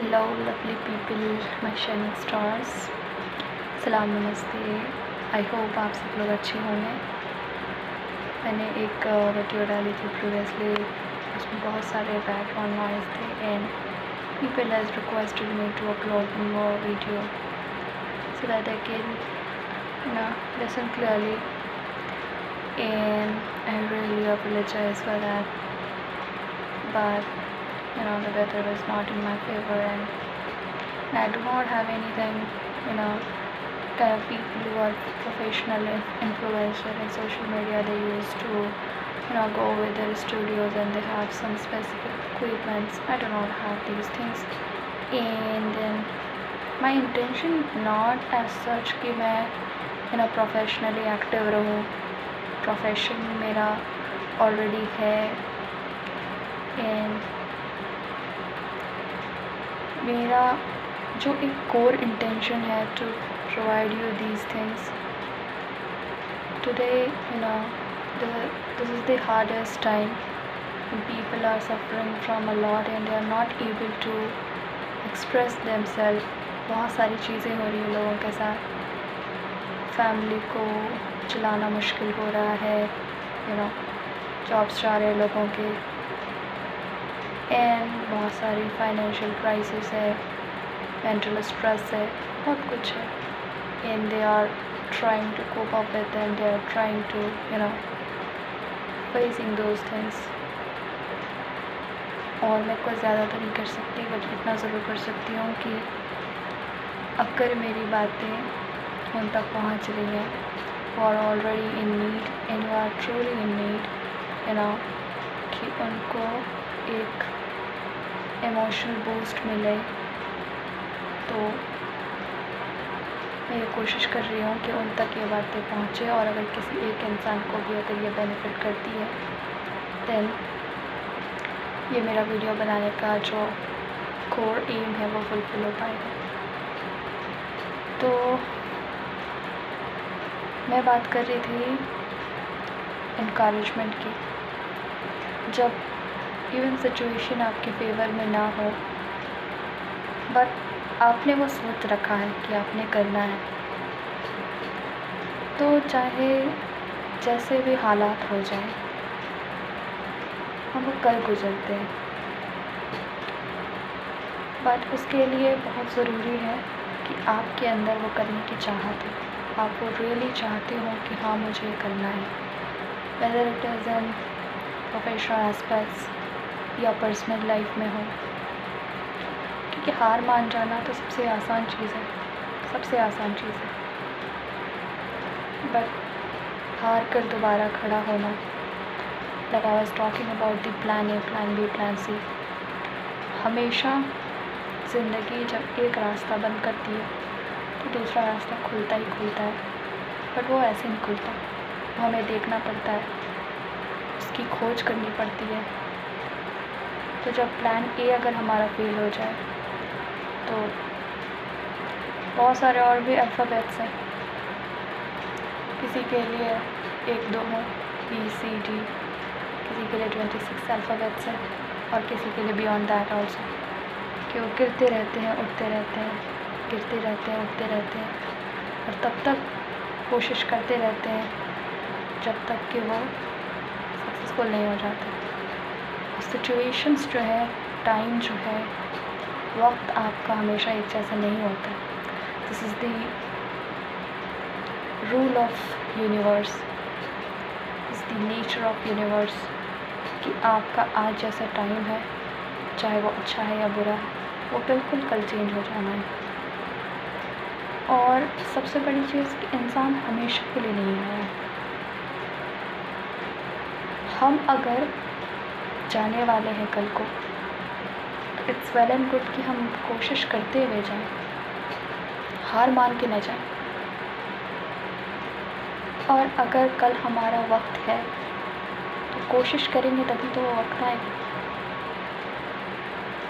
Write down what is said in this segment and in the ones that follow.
Hello lovely people, my shining stars. सलाम नमस्ते. I hope आप सब लोग अच्छे होंगे. मैंने एक वीडियो डाली थी प्रीवियसली, उसमें बहुत सारे बैकग्राउंड नॉइज़ थे and people has requested me to upload more video so that I can listen clearly, and I really apologize for that, but the weather is not in my favor and I do not have anything, kind of people who are professional influencer in social media. They used to go with their studios and they have some specific equipments. I do not have these things, and my intention not as such कि मैं professionally active रहूँ. Profession मेरा already है and मेरा जो एक core intention है to provide you these things today. This is the hardest time when people are suffering from a lot and they are not able to express themselves. बहुत सारी चीज़ें हो रही हैं लोगों के साथ. फैमिली को चलाना मुश्किल हो रहा है, जॉब्स जा रहे हैं लोगों के, एंड बहुत सारी फाइनेंशियल क्राइसिस है, मेंटल स्ट्रेस है, बहुत कुछ है. And they are trying to cope up with and they are trying to facing those things. और मैं कुछ ज़्यादा तो नहीं कर सकती, बट इतना ज़रूर कर सकती हूँ कि अगर मेरी बातें उन तक पहुँच रही हैं, who are already in need and who are truly in need, कि उनको एक इमोशनल बूस्ट मिले, तो मैं ये कोशिश कर रही हूँ कि उन तक ये बातें पहुँचे. और अगर किसी एक इंसान को भी अगर ये बेनिफिट करती है, देन ये मेरा वीडियो बनाने का जो कोर एम है वो फुलफिल हो पाएगा. तो मैं बात कर रही थी इनकरेजमेंट की. जब इवन सिचुएशन आपके फेवर में ना हो, बट आपने वो सोच रखा है कि आपने करना है, तो चाहे जैसे भी हालात हो जाए, हम वो कर गुजरते हैं. बट उसके लिए बहुत ज़रूरी है कि आपके अंदर वो करने की चाहत हो. आप वो रियली चाहते हो कि हाँ मुझे करना है, whether it is in professional aspects या पर्सनल लाइफ में हो. क्योंकि हार मान जाना तो सबसे आसान चीज़ है, सबसे आसान चीज़ है. बट हार कर दोबारा खड़ा होना, that I was talking about the plan A, plan B, plan C. हमेशा ज़िंदगी जब एक रास्ता बंद करती है तो दूसरा रास्ता खुलता ही खुलता है. बट वो ऐसे नहीं खुलता, वो हमें देखना पड़ता है, उसकी खोज करनी पड़ती है. तो जब प्लान ए अगर हमारा फेल हो जाए, तो बहुत सारे और भी अल्फ़ाबेट्स हैं. किसी के लिए 1 2 हो, बी सी डी, किसी के लिए 26 अल्फ़ाबेट्स हैं, और किसी के लिए बियॉन्ड दैट ऑल्सो. कि वो गिरते रहते हैं, उठते रहते हैं, गिरते रहते हैं, उठते रहते हैं, और तब तक कोशिश करते रहते हैं जब तक कि वो सक्सेसफुल नहीं हो जाते. सिचुएशंस जो है, टाइम जो है, वक्त आपका हमेशा एक जैसा नहीं होता. This is the rule of universe, is the nature of universe, कि आपका आज जैसा टाइम है, चाहे वो अच्छा है या बुरा है, वो बिल्कुल कल चेंज हो जाना है. और सबसे बड़ी चीज़ कि इंसान हमेशा के लिए नहीं आया है. हम अगर जाने वाले हैं कल को, तो इट्स वेल एंड गुड कि हम कोशिश करते हुए जाएं, हार मान के न जाएं. और अगर कल हमारा वक्त है तो कोशिश करेंगे तभी तो वो वक्त आएगा.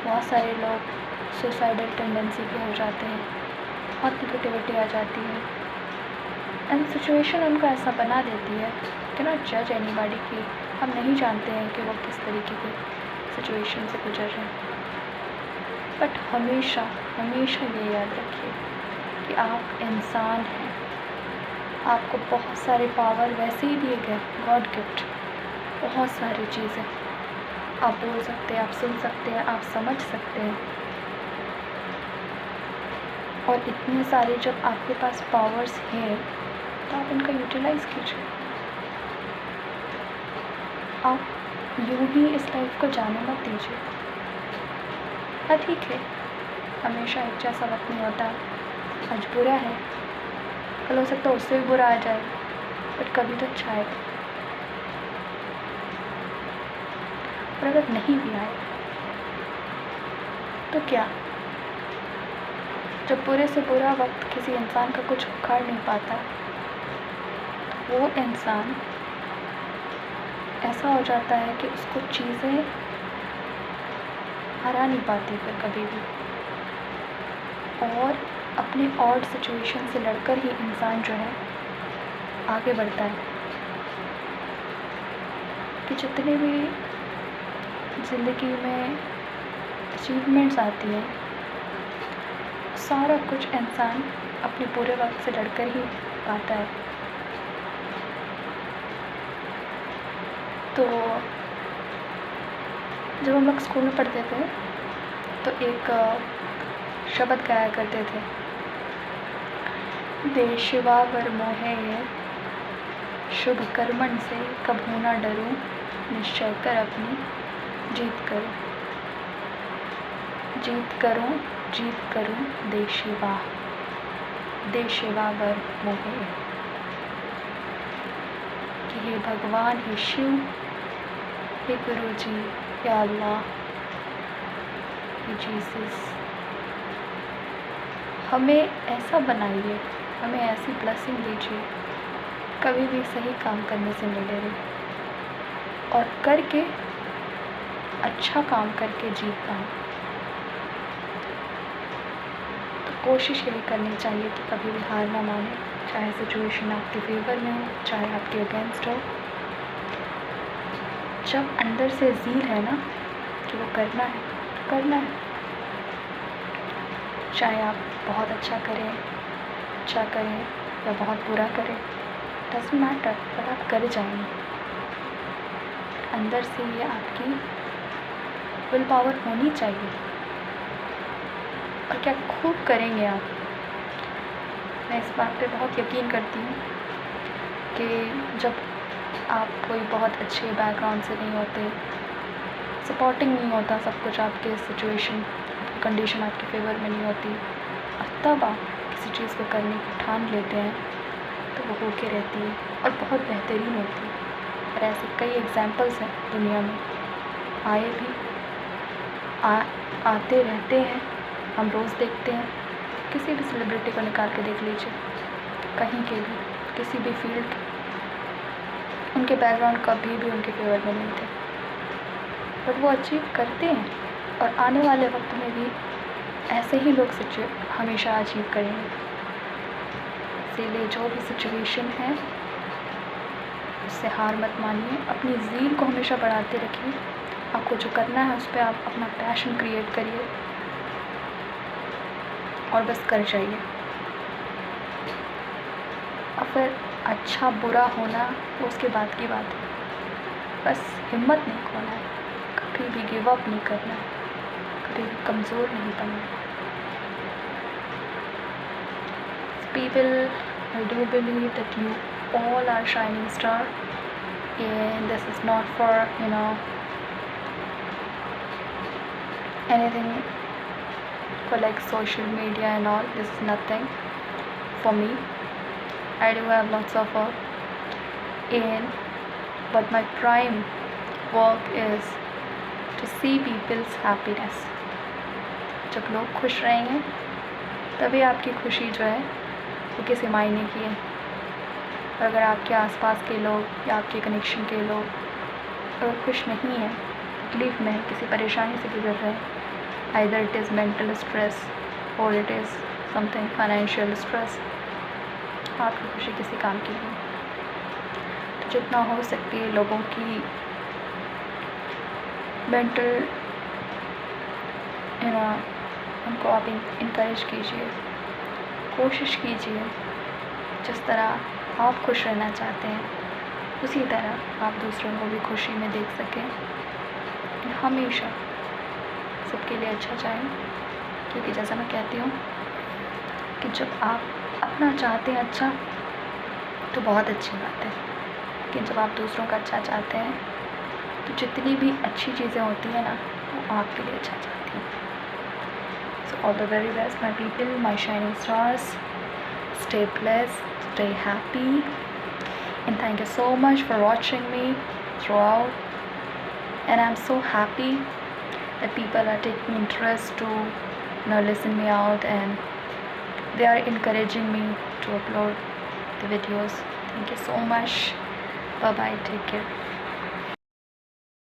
बहुत सारे लोग सुसाइडल टेंडेंसी के हो जाते हैं, बहुत निगेटिविटी आ जाती है, एंड सिचुएशन उनको ऐसा बना देती है. कैन नॉट जज एनीबॉडी कि हम नहीं जानते हैं कि वो किस तरीके के सिचुएशन से गुजर रहे हैं. बट हमेशा हमेशा ये याद रखिए कि आप इंसान हैं। आपको बहुत सारे पावर वैसे ही दिए गए, गॉड गिफ्ट, बहुत सारी चीज़ें। आप बोल सकते हैं, आप सुन सकते हैं, आप समझ सकते हैं। और इतने सारे जब आपके पास पावर्स हैं तो आप इनका यूटिलाइज़ कीजिए। आप यूं ही इस लाइफ को जाने मत दीजिए। हाँ ठीक है, हमेशा एक जैसा वक्त नहीं होता। आज बुरा है, कल हो सकता है उससे भी बुरा आ जाए, बट कभी तो अच्छा आएगा। और अगर नहीं भी आए तो क्या, जब बुरे से बुरा वक्त किसी इंसान का कुछ उखाड़ नहीं पाता, तो वो इंसान ऐसा हो जाता है कि उसको चीज़ें हरा नहीं पाती फिर कभी भी। और अपने ऑड सिचुएशन से लड़कर ही इंसान जो है आगे बढ़ता है। कि जितने भी ज़िंदगी में अचीवमेंट्स आती हैं, सारा कुछ इंसान अपने पूरे वक्त से लड़कर ही पाता है। तो जब हम लोग स्कूल में पढ़ते थे तो एक शब्द गाया करते थे, देशिवा वर मोहे शुभ कर्मण से कभू ना डरूं, निश्चय कर अपनी जीत करूं, जीत करूं देशिवा वर मोहे। कि हे भगवान, हे शिव, हे गुरु जी, या अल्लाह, हे जीसस, हमें ऐसा बनाइए, हमें ऐसी ब्लेसिंग दीजिए, कभी भी सही काम करने से नहीं डरे और करके अच्छा काम करके जीत पाएँ। तो कोशिश यही करनी चाहिए कि कभी भी हार ना माने, चाहे सिचुएशन आपके फेवर में हो, चाहे आपके अगेंस्ट हो। जब अंदर से ज़ील है ना कि वो करना है तो करना है, चाहे आप बहुत अच्छा करें या बहुत बुरा करें, डजंट मैटर, बट आप कर जाएंगे। अंदर से ये आपकी विल पावर होनी चाहिए। और क्या खूब करेंगे आप। मैं इस बात पे बहुत यकीन करती हूँ कि जब आप कोई बहुत अच्छे बैकग्राउंड से नहीं होते, सपोर्टिंग नहीं होता सब कुछ, आपके सिचुएशन कंडीशन आपके फेवर में नहीं होती, और तब आप किसी चीज़ को करने की ठान लेते हैं तो वो होके रहती है और बहुत बेहतरीन होती है। और ऐसे कई एग्जाम्पल्स हैं दुनिया में, आए भी आते रहते हैं, हम रोज़ देखते हैं। किसी भी सेलिब्रिटी को निकाल के देख लीजिए, कहीं के भी, किसी भी फील्ड के, उनके बैकग्राउंड कभी भी उनके फेवर में नहीं थे, बट वो अचीव करते हैं। और आने वाले वक्त में भी ऐसे ही लोग हमेशा अचीव करेंगे। इसीलिए जो भी सिचुएशन है उससे हार मत मानिए, अपनी ज़ील को हमेशा बढ़ाते रखिए। आपको जो करना है उस पर आप अपना पैशन क्रिएट करिए और बस कर जाइए। और फिर अच्छा बुरा होना वो उसके बाद की बात है। बस हिम्मत नहीं खोना है, कभी भी गिव अप नहीं करना है, कभी भी कमज़ोर नहीं बनना है। People, I do believe that you all are shining star, and this is not for anything for like social media and all. This is nothing for me. I do have lots of work, but my prime work is to see people's happiness. जब लोग खुश रहेंगे तभी आपकी खुशी जो है वो किसी मायने की है। और अगर आपके आसपास के लोग या आपके कनेक्शन के लोग अगर खुश नहीं हैं, तकलीफ़ में, किसी परेशानी से गुजर रहे हैं, either it is mental stress और it is something financial stress, आपकी खुशी किसी काम की नहीं। तो जितना हो सकती है लोगों की मेंटल उनको आप इनकरेज कीजिए, कोशिश कीजिए जिस तरह आप खुश रहना चाहते हैं उसी तरह आप दूसरों को भी खुशी में देख सकें। हमेशा सबके लिए अच्छा चाहें, क्योंकि जैसा मैं कहती हूँ कि जब आप अपना चाहते हैं अच्छा तो बहुत अच्छी बात है, लेकिन जब आप दूसरों का अच्छा चाहते हैं तो जितनी भी अच्छी चीज़ें होती हैं ना वो आपके लिए अच्छा चाहती हैं। So all the very best my people, my shining stars, stay blessed, stay happy, and thank you so much for watching me throughout. And I'm so happy that people are taking interest to listen me out, and they are encouraging me to upload the videos. Thank you so much. Bye bye, take care.